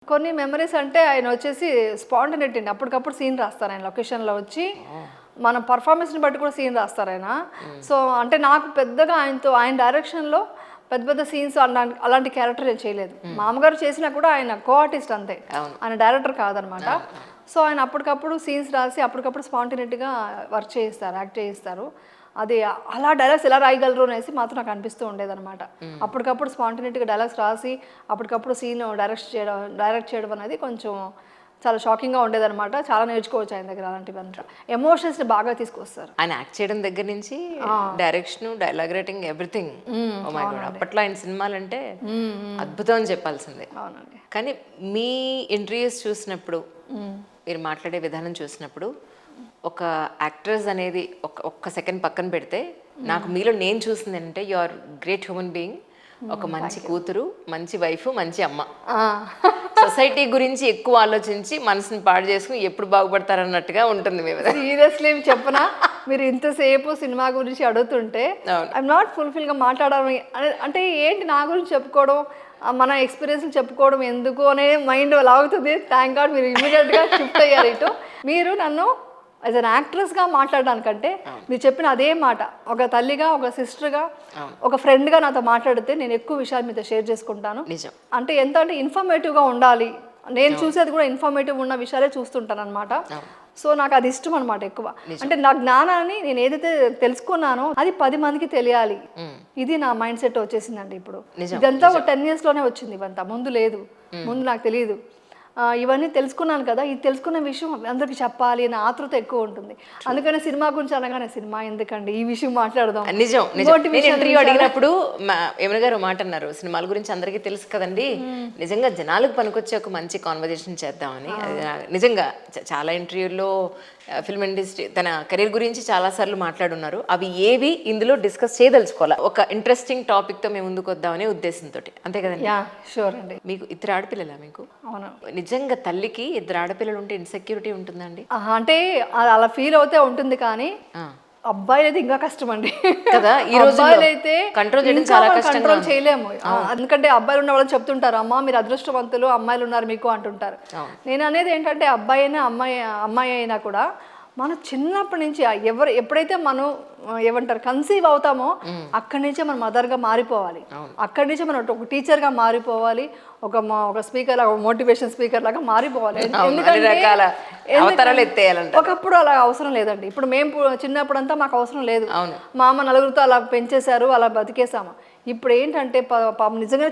కొన్ని మెమరీస్ అంటే ఆయన వచ్చేసి స్పాంటనిటీ అండి. అప్పటికప్పుడు సీన్ రాస్తారు ఆయన లొకేషన్లో వచ్చి. మన పర్ఫార్మెన్స్ని బట్టి కూడా సీన్ రాస్తారు ఆయన. సో అంటే నాకు పెద్దగా ఆయన డైరెక్షన్లో పెద్ద పెద్ద సీన్స్ అలాంటి క్యారెక్టర్ నేను చేయలేదు. మామగారు చేసినా కూడా ఆయన కో ఆర్టిస్ట్ అంతే, ఆయన డైరెక్టర్ కాదనమాట. సో ఆయన అప్పటికప్పుడు సీన్స్ రాసి అప్పటికప్పుడు స్పాంటనిటీగా వర్క్ చేయిస్తారు, యాక్ట్ చేయిస్తారు. అది అలా డైలాగ్స్ ఎలా రాయగలరు అనేసి మాత్రం నాకు అనిపిస్తూ ఉండేదన్నమాట. అప్పటికప్పుడు స్పాంటనిటీగా డైలాగ్స్ రాసి అప్పటికప్పుడు సీన్ డైరెక్ట్ చేయడం అనేది కొంచెం చాలా షాకింగ్గా ఉండేదన్నమాట. చాలా నేర్చుకోవచ్చు ఆయన దగ్గర అలాంటివంతా. ఎమోషన్స్ని బాగా తీసుకొస్తారు ఆయన. యాక్ట్ చేయడం దగ్గర నుంచి direction, dialogue writing, everything. Oh my God, అప్పట్లో ఆయన సినిమాలంటే అద్భుతం అని చెప్పాల్సిందే. అవునండి. కానీ మీ ఇంటర్వ్యూస్ చూసినప్పుడు, మీరు మాట్లాడే విధానం చూసినప్పుడు, ఒక యాక్ట్రెస్ అనేది ఒక్క సెకండ్ పక్కన పెడితే నాకు మీలో నేను చూసింది ఏంటంటే you are great human being. ఒక మంచి కూతురు, మంచి వైఫ్, మంచి అమ్మ. సొసైటీ గురించి ఎక్కువ ఆలోచించి మనసుని పాడు చేసుకుని ఎప్పుడు బాగుపడతారన్నట్టుగా ఉంటుంది మీ మీద. సీరియస్లీ చెప్పనా, మీరు ఇంతసేపు సినిమా గురించి అడుగుతుంటే ఐఎమ్ నాట్ ఫుల్ఫిల్గా మాట్లాడాలి అంటే ఏంటి నా గురించి చెప్పుకోవడం, మన ఎక్స్పీరియన్స్ చెప్పుకోవడం ఎందుకు అనే మైండ్ లాగుతుంది. థ్యాంక్ గాడ్ మీరు ఇమీడియట్గా షిఫ్ట్ అయ్యారు ఇటు. మీరు నన్ను యాజ్ అన్ యాక్ట్రెస్గా మాట్లాడడానికంటే మీరు చెప్పిన అదే మాట ఒక తల్లిగా, ఒక సిస్టర్గా, ఒక ఫ్రెండ్గా నాతో మాట్లాడితే నేను ఎక్కువ విషయాలు మీతో షేర్ చేసుకుంటాను. అంటే ఎంత అంటే ఇన్ఫర్మేటివ్గా ఉండాలి. నేను చూసేది కూడా ఇన్ఫర్మేటివ్ ఉన్న విషయాలే చూస్తుంటాను అనమాట. సో నాకు అది ఇష్టం అనమాట ఎక్కువ. అంటే నా జ్ఞానాన్ని నేను ఏదైతే తెలుసుకున్నానో అది 10 మందికి తెలియాలి. ఇది నా మైండ్ సెట్ వచ్చేసిందండి ఇప్పుడు. ఇదంతా ఒక 10 yearsలోనే వచ్చింది. ఇవంతా ముందు లేదు, ముందు నాకు తెలియదు. ఇవన్నీ తెలుసుకున్నాను కదా, ఇది తెలుసుకున్న విషయం అందరికి చెప్పాలి అనే ఆతృత ఎక్కువ ఉంటుంది. అందుకనే సినిమా గురించి అనగానే సినిమా ఎందుకండి, ఈ విషయం మాట్లాడదాం. నిజం. ఇంటర్వ్యూ అడిగినప్పుడు యమున గారు మాట అన్నారు, సినిమాల గురించి అందరికీ తెలుసు కదండి, నిజంగా జనాలకు పనికొచ్చే ఒక మంచి కాన్వర్జేషన్ చేద్దామని. నిజంగా చాలా ఇంటర్వ్యూల్లో ఫిల్మ్ ఇండస్ట్రీ తన కెరీర్ గురించి చాలాసార్లు మాట్లాడున్నారు. అవి ఏవి ఇందులో డిస్కస్ చేయదలుచుకోవాలి. ఒక ఇంట్రెస్టింగ్ టాపిక్తో మేము ముందుకు వద్దామనే ఉద్దేశంతో. అంతే కదండి? షూర్ అండి. మీకు 2 ఆడపిల్లలా మీకు? అవును. నిజంగా తల్లికి 2 ఆడపిల్లలు ఉంటే ఇన్సెక్యూరిటీ ఉంటుందండి? అంటే అలా ఫీల్ అవుతే ఉంటుంది, కానీ అబ్బాయిలు అయితే ఇంకా కష్టం అండి కదా. ఈ రోజు అయితే కంట్రోల్ చేయలేము. ఎందుకంటే అబ్బాయిలు ఉన్న వాళ్ళు చెప్తుంటారు, అమ్మ మీరు అదృష్టవంతులు, అమ్మాయిలు ఉన్నారు మీకు అంటుంటారు. నేను అనేది ఏంటంటే అబ్బాయి అయినా అమ్మాయి అయినా కూడా మనం చిన్నప్పటి నుంచి ఎప్పుడైతే మనం ఏమంటారు కన్సీవ్ అవుతామో అక్కడి నుంచే మనం మదర్గా మారిపోవాలి. అక్కడి నుంచే మనం ఒక టీచర్గా మారిపోవాలి, ఒక స్పీకర్ లాగా, మోటివేషన్ స్పీకర్ లాగా మారిపోవాలి. ఒకప్పుడు అలా అవసరం లేదండి. ఇప్పుడు మేము చిన్నప్పుడంతా మాకు అవసరం లేదు. మా అమ్మ నలుగురితో అలా పెంచేశారు, అలా బతికేసాము. ఇప్పుడు ఏంటంటే నిజంగా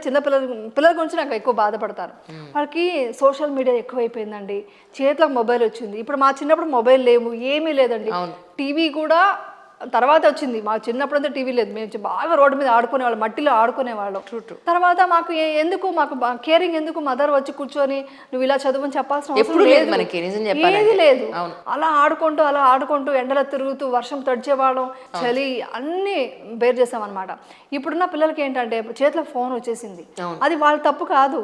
పిల్లల గురించి నాకు ఎక్కువ బాధపడతారు. వాళ్ళకి సోషల్ మీడియా ఎక్కువైపోయిందండి, చేతిలో మొబైల్ వచ్చింది. ఇప్పుడు మా చిన్నప్పుడు మొబైల్ లేవు, ఏమీ లేదండి. టీవీ కూడా తర్వాత వచ్చింది. మా చిన్నప్పుడంతా టీవీ లేదు. మేము బాగా రోడ్డు మీద ఆడుకునేవాళ్ళం, మట్టిలో ఆడుకునేవాళ్ళం. తర్వాత మాకు మాకు కేరింగ్ ఎందుకు, మదర్ వచ్చి కూర్చొని నువ్వు ఇలా చదువుని చెప్పాల్సిన అవసరం లేదు, ఏది లేదు. అలా ఆడుకుంటూ ఎండలో తిరుగుతూ వర్షం తడిచేవాళ్ళం, చలి అన్నీ బేర్ చేసామన్నమాట. ఇప్పుడున్న పిల్లలకి ఏంటంటే చేతిలో ఫోన్ వచ్చేసింది. అది వాళ్ళ తప్పు కాదు,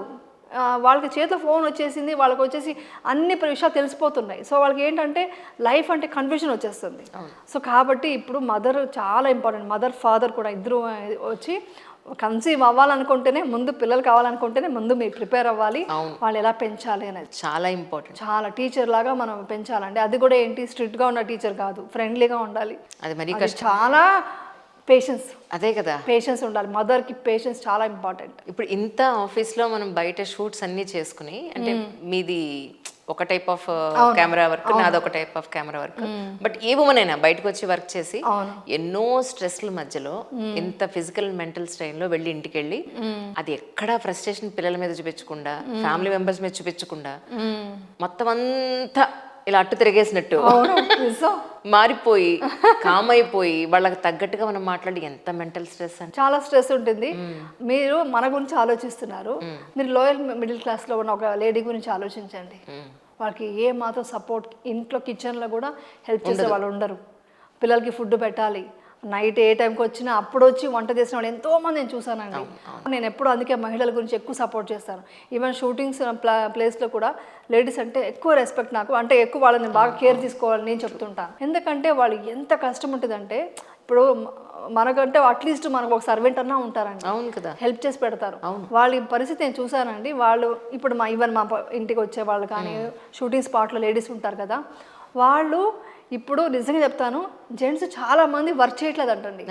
వాళ్ళకి చేతిలో ఫోన్ వచ్చేసింది, వాళ్ళకి వచ్చేసి అన్ని విషయాలు తెలిసిపోతున్నాయి. సో వాళ్ళకి ఏంటంటే లైఫ్ అంటే కన్ఫ్యూజన్ వచ్చేస్తుంది. సో కాబట్టి ఇప్పుడు మదర్ చాలా ఇంపార్టెంట్. మదర్ ఫాదర్ కూడా ఇద్దరు వచ్చి కన్సీవ్ అవ్వాలనుకుంటేనే ముందు, పిల్లలు కావాలనుకుంటేనే ముందు మీరు ప్రిపేర్ అవ్వాలి. వాళ్ళు ఎలా పెంచాలి అనేది చాలా ఇంపార్టెంట్. చాలా టీచర్ లాగా మనం పెంచాలండి. అది కూడా ఏంటి స్ట్రిక్ట్గా ఉన్న టీచర్ కాదు, ఫ్రెండ్లీగా ఉండాలి. అది చాలా పేషెన్స్. అదే కదా, పేషెన్స్ ఉండాలి. మదర్కి పేషెన్స్ చాలా ఇంపార్టెంట్. ఇప్పుడు ఇంత ఆఫీస్లో మనం బయట షూట్స్ అన్నీ చేసుకుని, అంటే మీది ఒక టైప్ ఆఫ్ కెమెరా వర్క్, నాది ఒక type of camera work. But A women అయినా బయటకు వచ్చి వర్క్ చేసి ఎన్నో స్ట్రెస్ల మధ్యలో ఎంత ఫిజికల్ మెంటల్ స్ట్రెయిన్లో వెళ్ళి ఇంటికి వెళ్ళి అది ఎక్కడా ఫ్రస్ట్రేషన్ పిల్లల మీద చూపించకుండా, ఫ్యామిలీ మెంబర్స్ మీద చూపించకుండా, మొత్తం అంతా ఇలా అట్టు తిరిగేసినట్టు మారిపోయి కామ్ అయిపోయి వాళ్ళకి తగ్గట్టుగా మనం మాట్లాడి ఎంత మెంటల్ స్ట్రెస్ అంటే చాలా స్ట్రెస్ ఉంటుంది. మీరు మన గురించి ఆలోచిస్తున్నారు, మీరు లోయర్ మిడిల్ క్లాస్లో ఉన్న ఒక లేడీ గురించి ఆలోచించండి. వాళ్ళకి ఏ మాత్రం సపోర్ట్, ఇంట్లో కిచెన్లో కూడా హెల్ప్ చేసే వాళ్ళు ఉండరు. పిల్లలకి ఫుడ్ పెట్టాలి, నైట్ ఏ టైంకి వచ్చినా అప్పుడు వచ్చి వంట చేసిన వాళ్ళు ఎంతోమంది నేను చూసానండి. నేను ఎప్పుడు అందుకే మహిళల గురించి ఎక్కువ సపోర్ట్ చేస్తాను. ఈవెన్ షూటింగ్స్ ప్లేస్లో కూడా లేడీస్ అంటే ఎక్కువ రెస్పెక్ట్ నాకు, అంటే ఎక్కువ వాళ్ళని బాగా కేర్ తీసుకోవాలని నేను చెప్తుంటాను. ఎందుకంటే వాళ్ళు ఎంత కష్టం ఉంటుందంటే, ఇప్పుడు మనకంటే అట్లీస్ట్ మనకు ఒక సర్వెంట్ అన్నా ఉంటారండి, అవును కదా. హెల్ప్ చేసి పెడతారు. వాళ్ళ పరిస్థితి నేను చూసానండి. వాళ్ళు ఇప్పుడు ఈవెన్ మా ఇంటికి వచ్చే వాళ్ళు కానీ షూటింగ్ స్పాట్లో లేడీస్ ఉంటారు కదా, వాళ్ళు ఇప్పుడు నిజంగా చెప్తాను, జెంట్స్ చాలా మంది వర్క్ చేయట్లేదంటండి,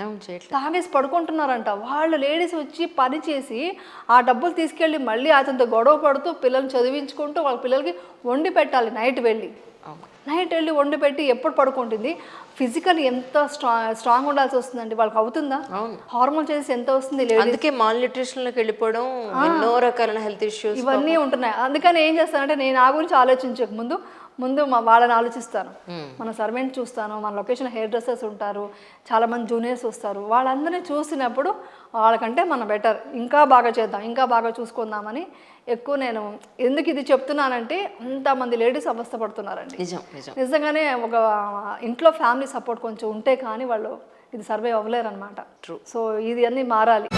తాగేసి పడుకుంటున్నారంట. వాళ్ళు లేడీస్ వచ్చి పని చేసి ఆ డబ్బులు తీసుకెళ్ళి మళ్ళీ అతనితో గొడవ పడుతూ పిల్లల్ని చదివించుకుంటూ వాళ్ళ పిల్లలకి వండి పెట్టాలి. నైట్ వెళ్ళి వండి పెట్టి ఎప్పుడు పడుకుంటుంది. ఫిజికల్ ఎంత స్ట్రాంగ్ ఉండాల్సి వస్తుందండి, వాళ్ళకి అవుతుందా? హార్మోన్ చేసి ఎంత వస్తుంది లేడీస్. అందుకే మాల్ న్యూట్రిషన్లోకి వెళ్ళిపోవడం, ఎన్నో రకాలైన హెల్త్ ఇష్యూస్ ఇవన్నీ ఉంటున్నాయి. అందుకని ఏం చేస్తానంటే నేను ఆ గురించి ఆలోచించక ముందు వాళ్ళని ఆలోచిస్తాను. మన సర్వెంట్ చూస్తాను, మన లొకేషన్ హెయిర్ డ్రెస్సర్స్ ఉంటారు, చాలామంది జూనియర్స్ వస్తారు. వాళ్ళందరినీ చూసినప్పుడు వాళ్ళకంటే మనం బెటర్, ఇంకా బాగా చేద్దాం, ఇంకా బాగా చూసుకుందామని ఎక్కువ నేను ఎందుకు ఇది చెప్తున్నానంటే అంతమంది లేడీస్ అవస్థపడుతున్నారండి. నిజంగానే ఒక ఇంట్లో ఫ్యామిలీ సపోర్ట్ కొంచెం ఉంటే కానీ వాళ్ళు ఇది సర్వే అవ్వలేరు అనమాట. సో ఇది అన్నీ మారాలి.